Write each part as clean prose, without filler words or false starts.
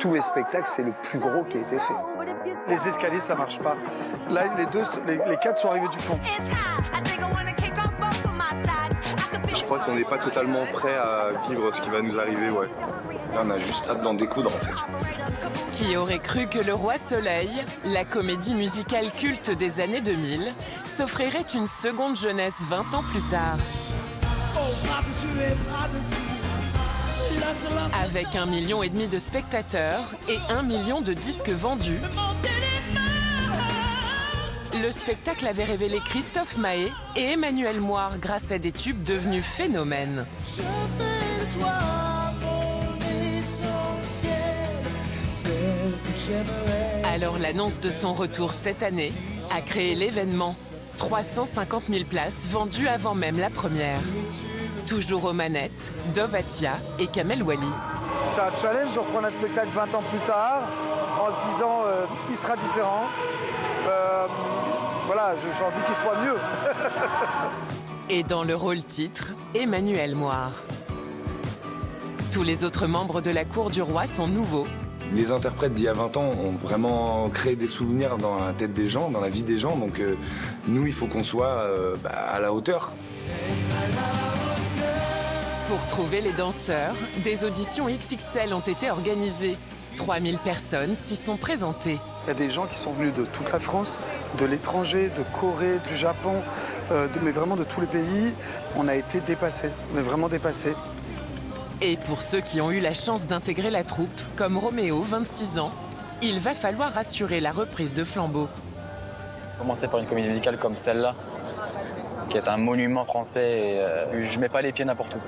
tous mes spectacles, c'est le plus gros qui a été fait. Les escaliers, ça marche pas. Là, les quatre sont arrivés du fond. Je crois qu'on n'est pas totalement prêt à vivre ce qui va nous arriver, ouais. Là, on a juste hâte d'en découdre, en fait. Qui aurait cru que Le Roi Soleil, la comédie musicale culte des années 2000, s'offrirait une seconde jeunesse 20 ans plus tard. Avec 1,5 million de spectateurs et 1 million de disques vendus, le spectacle avait révélé Christophe Maé et Emmanuel Moire grâce à des tubes devenus phénomènes. Alors l'annonce de son retour cette année a créé l'événement. 350 000 places vendues avant même la première. Toujours aux manettes, Dov Atia et Kamel Wally. C'est un challenge de reprendre un spectacle 20 ans plus tard, en se disant il sera différent. Voilà, j'ai envie qu'il soit mieux. Et dans le rôle titre, Emmanuel Moire. Tous les autres membres de la cour du roi sont nouveaux. Les interprètes d'il y a 20 ans ont vraiment créé des souvenirs dans la tête des gens, dans la vie des gens. Donc nous, il faut qu'on soit à la hauteur. Pour trouver les danseurs, des auditions XXL ont été organisées. 3000 personnes s'y sont présentées. Il y a des gens qui sont venus de toute la France, de l'étranger, de Corée, du Japon, mais vraiment de tous les pays. On a été dépassés, on est vraiment dépassés. Et pour ceux qui ont eu la chance d'intégrer la troupe, comme Roméo, 26 ans, il va falloir assurer la reprise de flambeau. Commencer par une comédie musicale comme celle-là, qui est un monument français, et je mets pas les pieds n'importe où.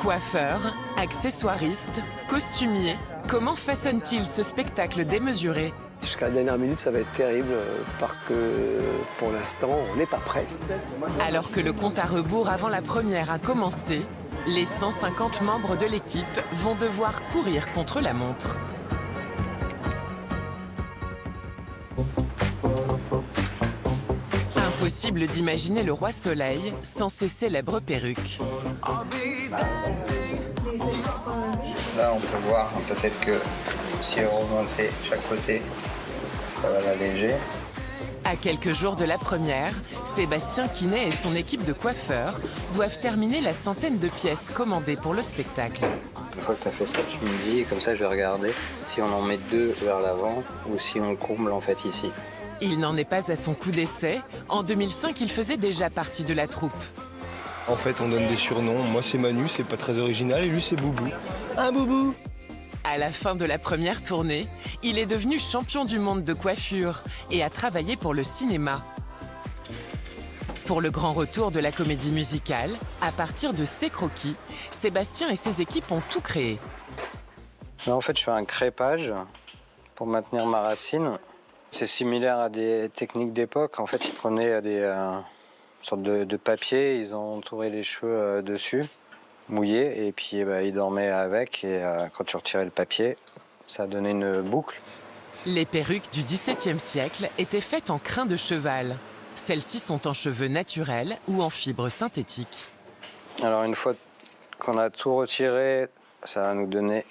Coiffeur, accessoiriste, costumier, comment façonne-t-il ce spectacle démesuré? Jusqu'à la dernière minute, ça va être terrible parce que pour l'instant, on n'est pas prêt. Alors que le compte à rebours avant la première a commencé, les 150 membres de l'équipe vont devoir courir contre la montre. Impossible d'imaginer le Roi Soleil sans ses célèbres perruques. Là, on peut voir peut-être que si on remontait chaque côté, ça va l'alléger. À quelques jours de la première, Sébastien Quinet et son équipe de coiffeurs doivent terminer la centaine de pièces commandées pour le spectacle. Une fois que tu as fait ça, tu me dis, et comme ça je vais regarder si on en met 2 vers l'avant ou si on comble en fait ici. Il n'en est pas à son coup d'essai. En 2005, il faisait déjà partie de la troupe. En fait, on donne des surnoms. Moi, c'est Manu, c'est pas très original, et lui, c'est Boubou. Un Boubou! À la fin de la première tournée, il est devenu champion du monde de coiffure et a travaillé pour le cinéma. Pour le grand retour de la comédie musicale, à partir de ses croquis, Sébastien et ses équipes ont tout créé. Là, en fait, je fais un crépage pour maintenir ma racine. C'est similaire à des techniques d'époque. En fait, ils prenaient des sortes de papier, ils ont entouré les cheveux dessus, mouillés, et puis ils dormaient avec. Et quand tu retirais le papier, ça donnait une boucle. Les perruques du XVIIe siècle étaient faites en crin de cheval. Celles-ci sont en cheveux naturels ou en fibres synthétiques. Alors, une fois qu'on a tout retiré, ça va nous donner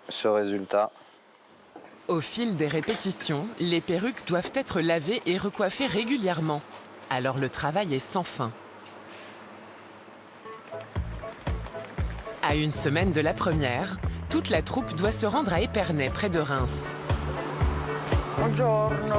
ce résultat. Au fil des répétitions, les perruques doivent être lavées et recoiffées régulièrement. Alors le travail est sans fin. À une semaine de la première, toute la troupe doit se rendre à Épernay, près de Reims. Buongiorno.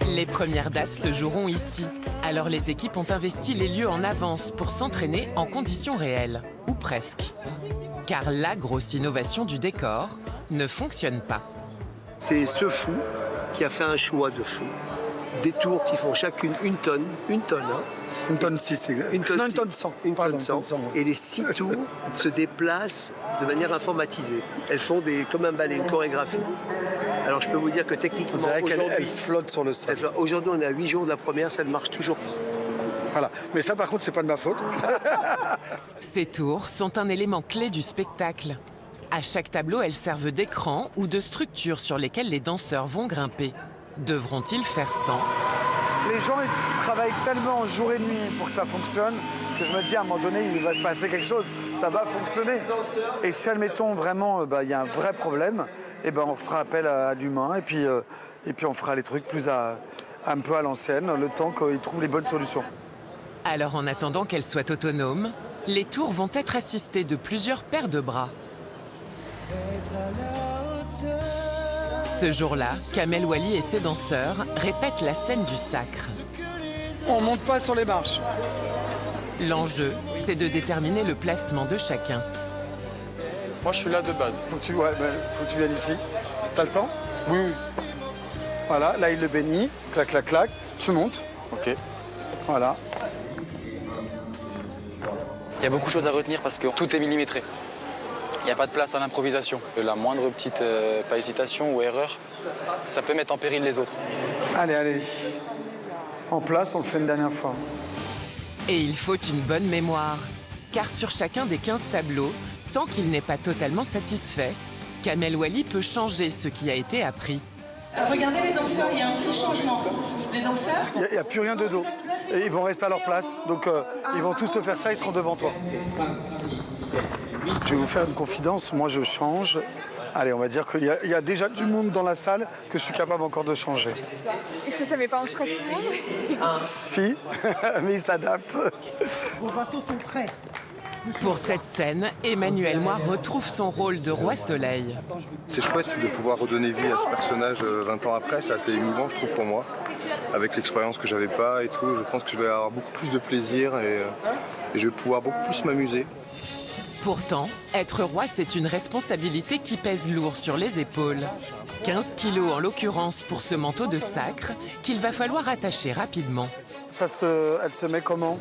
Les premières dates se joueront ici. Alors les équipes ont investi les lieux en avance pour s'entraîner en conditions réelles, ou presque. Car la grosse innovation du décor ne fonctionne pas. C'est ce fou qui a fait un choix de fou. Des tours qui font chacune une tonne, hein. Une tonne 6, exact. Une tonne Non, 6. une tonne 100. Une Pardon, tonne 100. ouais. Et les 6 tours se déplacent de manière informatisée. Elles font comme un ballet, une chorégraphie. Alors je peux vous dire que techniquement, On dirait qu'elle aujourd'hui, flotte sur le sol. aujourd'hui, on est à 8 jours de la première, ça ne marche toujours pas. Voilà. Mais ça, par contre, c'est pas de ma faute. Ces tours sont un élément clé du spectacle. À chaque tableau, elles servent d'écran ou de structure sur lesquelles les danseurs vont grimper. Devront-ils faire 100 ? Les gens ils travaillent tellement jour et nuit pour que ça fonctionne que je me dis à un moment donné, il va se passer quelque chose, ça va fonctionner. Et si, admettons, vraiment, il y a un vrai problème, et ben, on fera appel à l'humain et puis on fera les trucs plus un peu à l'ancienne, le temps qu'ils trouvent les bonnes solutions. Alors en attendant qu'elles soient autonomes, les tours vont être assistées de plusieurs paires de bras. Ce jour-là, Kamel Wally et ses danseurs répètent la scène du sacre. On monte pas sur les marches. L'enjeu, c'est de déterminer le placement de chacun. Moi, je suis là de base. Faut que tu viennes ici. T'as le temps? Oui. Voilà, là il le bénit, clac, clac, clac, tu montes. Ok. Voilà. Il y a beaucoup de choses à retenir parce que tout est millimétré. Il n'y a pas de place à l'improvisation. La moindre petite pas hésitation ou erreur, ça peut mettre en péril les autres. Allez. En place, on le fait une dernière fois. Et il faut une bonne mémoire, car sur chacun des 15 tableaux, tant qu'il n'est pas totalement satisfait, Kamel Wally peut changer ce qui a été appris. Regardez les danseurs, il y a un petit changement. Les danseurs... Il n'y a plus rien de dos. Et ils vont rester à leur place. Donc ils vont tous te faire ça, ils seront devant toi. Je vais vous faire une confidence, moi je change. Allez, on va dire qu'il y a déjà du monde dans la salle que je suis capable encore de changer. Et ça met pas en stress tout le monde? Si, mais ils s'adaptent. Vos vassaux sont prêts. Pour cette scène, Emmanuel Moir retrouve son rôle de roi soleil. C'est chouette de pouvoir redonner vie à ce personnage 20 ans après. C'est assez émouvant, je trouve, pour moi. Avec l'expérience que j'avais pas et tout, je pense que je vais avoir beaucoup plus de plaisir et je vais pouvoir beaucoup plus m'amuser. Pourtant, être roi, c'est une responsabilité qui pèse lourd sur les épaules. 15 kilos en l'occurrence pour ce manteau de sacre qu'il va falloir attacher rapidement. Elle se met comment?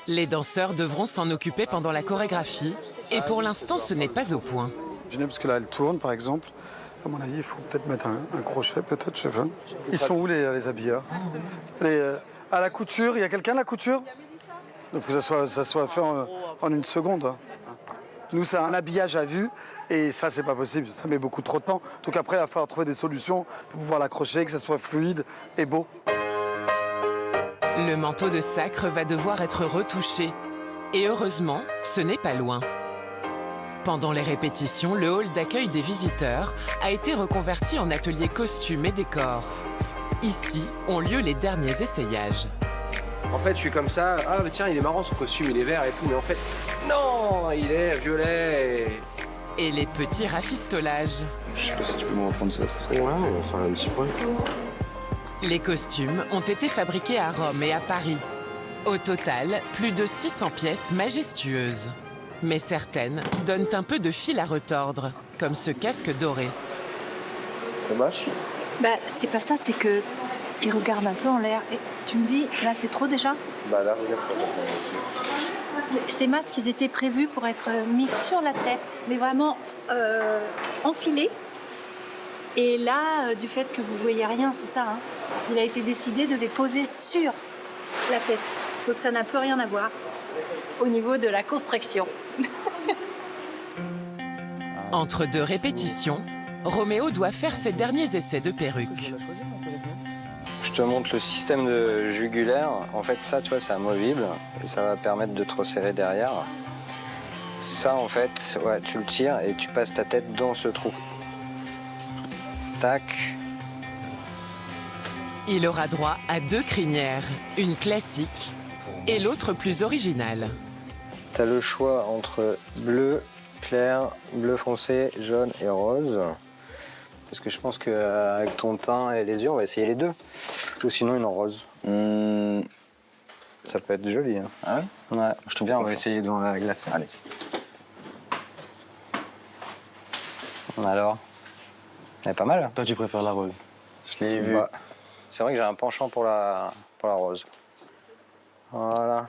Les danseurs devront s'en occuper pendant la chorégraphie et pour l'instant, ce n'est pas au point. Parce que là, elle tourne, par exemple. À mon avis, il faut peut-être mettre un crochet, peut-être, je sais pas. Ils sont où, les habilleurs? À la couture, il y a quelqu'un à la couture? Il faut que ça soit fait en une seconde. Hein. Nous, c'est un habillage à vue, et ça, c'est pas possible. Ça met beaucoup trop de temps. Donc après, il va falloir trouver des solutions pour pouvoir l'accrocher, que ça soit fluide et beau. Le manteau de sacre va devoir être retouché. Et heureusement, ce n'est pas loin. Pendant les répétitions, le hall d'accueil des visiteurs a été reconverti en atelier costumes et décors. Ici ont lieu les derniers essayages. En fait, je suis comme ça, ah mais tiens, il est marrant son costume, il est vert et tout, mais en fait, non, il est violet. Et les petits rafistolages. Je sais pas si tu peux me reprendre ça serait... Ouais, on va faire un petit point. Les costumes ont été fabriqués à Rome et à Paris. Au total, plus de 600 pièces majestueuses. Mais certaines donnent un peu de fil à retordre, comme ce casque doré. Ça marche? C'est pas ça, c'est que il regarde un peu en l'air. Et tu me dis, là c'est trop déjà? Là, regarde ça. Ces masques, ils étaient prévus pour être mis sur la tête, mais vraiment enfilés. Et là, du fait que vous voyez rien, c'est ça, hein, il a été décidé de les poser sur la tête. Donc ça n'a plus rien à voir au niveau de la construction. Entre deux répétitions, Roméo doit faire ses derniers essais de perruque. Je te montre le système de jugulaire. En fait, ça, tu vois, c'est amovible et ça va permettre de te resserrer derrière. Ça, en fait, ouais, tu le tires et tu passes ta tête dans ce trou. Tac. Il aura droit à 2 crinières, une classique et l'autre plus originale. Tu as le choix entre bleu clair, bleu foncé, jaune et rose. Parce que je pense qu'avec ton teint et les yeux, on va essayer les deux. Ou sinon une en rose. Ça peut être joli. Hein. Ah oui? Ouais, je te bien, on va essayer dans la glace. Allez. Alors, elle est pas mal. Toi, tu préfères la rose? Je l'ai vu. C'est vrai que j'ai un penchant pour la rose. Voilà.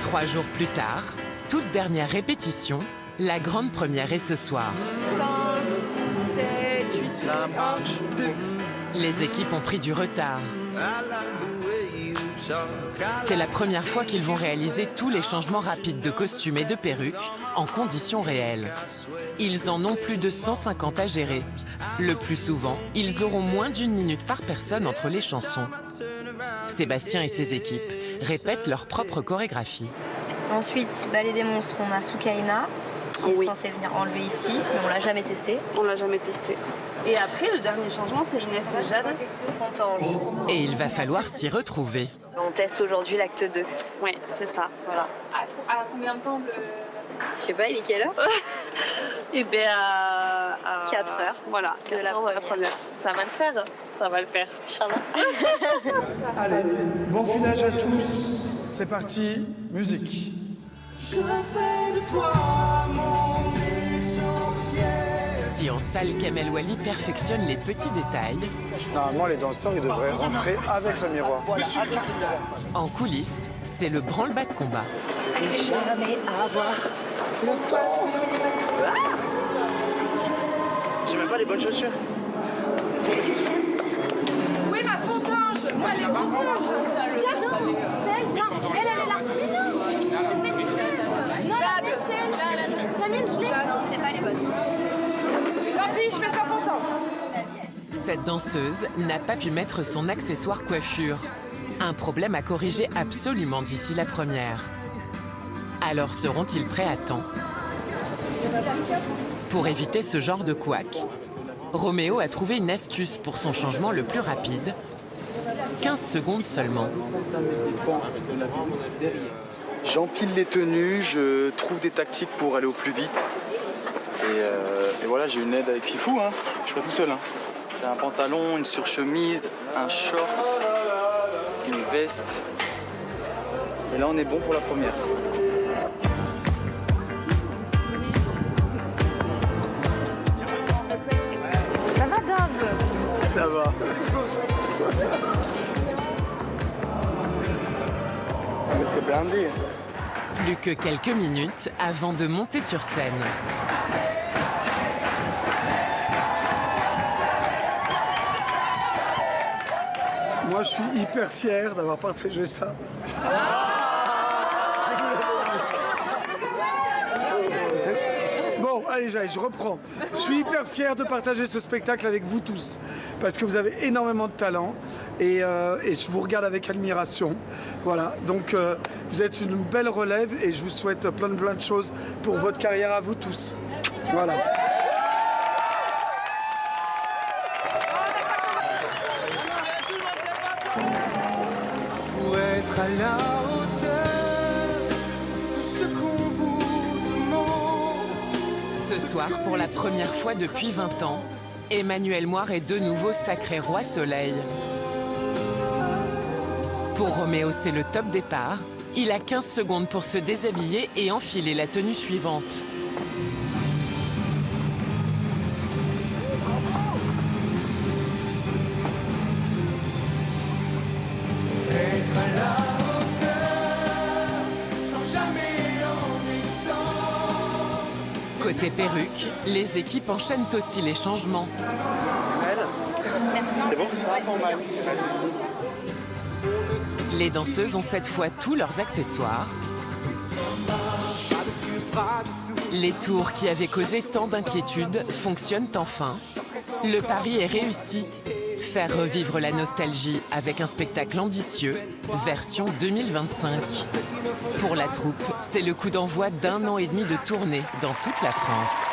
3 jours plus tard, toute dernière répétition, la grande première est ce soir. 5, 7, 8, Ça marche. Les équipes ont pris du retard. C'est la première fois qu'ils vont réaliser tous les changements rapides de costumes et de perruques en conditions réelles. Ils en ont plus de 150 à gérer. Le plus souvent, ils auront moins d'1 minute par personne entre les chansons. Sébastien et ses équipes répètent leur propre chorégraphie. Ensuite, Ballet des monstres, on a Soukaina, qui est censé venir enlever ici, mais on l'a jamais testé. On l'a jamais testé. Et après, le dernier changement, c'est Inès et Jade. Fontange. Et il va falloir s'y retrouver. On teste aujourd'hui l'acte 2. Oui, c'est ça. Voilà. À combien de temps de... Je sais pas, il est quelle heure? Eh bien, à 4 heures. Voilà, 4 heures de la première. Ça va le faire, ça va le faire. Inch'Allah. Allez, bon filage à tous. C'est parti, musique. Je fais de toi mon essentiel. Si en salle, Kamel Wally perfectionne les petits détails, Normalement, les danseurs, ils devraient rentrer avec le miroir. en coulisses, c'est le branle-bas de combat. Jamais avoir le soir. J'ai même pas les bonnes chaussures. Oui, ma fontange. Moi, elle est orange. Jab, non. Non, elle est là. Mais non, c'est celle qui fait. Jab. La mienne, je l'ai. Non, c'est pas les bonnes. Tant pis, je fais sa fontange. Cette danseuse n'a pas pu mettre son accessoire coiffure. Un problème à corriger absolument d'ici la première. Alors seront-ils prêts à temps? Pour éviter ce genre de couac, Roméo a trouvé une astuce pour son changement le plus rapide. 15 secondes seulement. J'empile les tenues, je trouve des tactiques pour aller au plus vite. Et voilà, j'ai une aide avec Fifou, hein. Je suis pas tout seul. Hein. J'ai un pantalon, une surchemise, un short, une veste. Et là, on est bon pour la première. Ça va, Dave? Ça va. C'est blindé. Plus que quelques minutes avant de monter sur scène. Moi, je suis hyper fier d'avoir partagé ça. Bon, allez, je reprends. Je suis hyper fier de partager ce spectacle avec vous tous, parce que vous avez énormément de talent et je vous regarde avec admiration. Voilà, donc vous êtes une belle relève et je vous souhaite plein de choses pour votre carrière à vous tous. Voilà. Pour être à la hauteur de ce qu'on vous demande. Ce soir, pour la première fois depuis 20 ans, Emmanuel Moire est de nouveau sacré roi soleil. Pour Roméo, c'est le top départ. Il a 15 secondes pour se déshabiller et enfiler la tenue suivante. Être à la hauteur, sans jamais en descendre. Côté perruque, les équipes enchaînent aussi les changements. C'est bon? Les danseuses ont cette fois tous leurs accessoires. Les tours qui avaient causé tant d'inquiétudes fonctionnent enfin. Le pari est réussi. Faire revivre la nostalgie avec un spectacle ambitieux, version 2025. Pour la troupe, c'est le coup d'envoi d'1 an et demi de tournée dans toute la France.